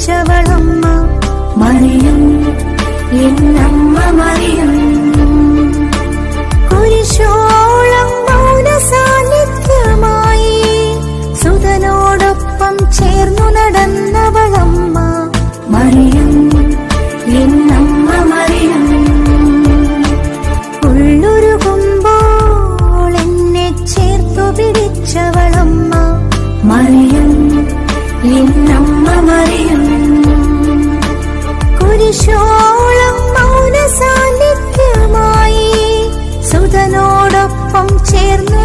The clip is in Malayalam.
പിടിച്ചവളമ്മ മറിയം, എന്നമ്മ മറിയം. കുരിശോളം മൗന സാന്നിധ്യമായി സുതനോടൊപ്പം ചേർന്നു നടന്നവളമ്മ മറിയം, എന്നമ്മ മറിയം. ഉള്ളുരുകുമ്പോൾ എന്നെ ചേർത്തു പിടിച്ചവളമ്മ മറിയം, എന്നമ്മ മറിയം. കുരിശോളം മൗന സാന്നിധ്യമായി സുതനോടൊപ്പം ചേർന്നു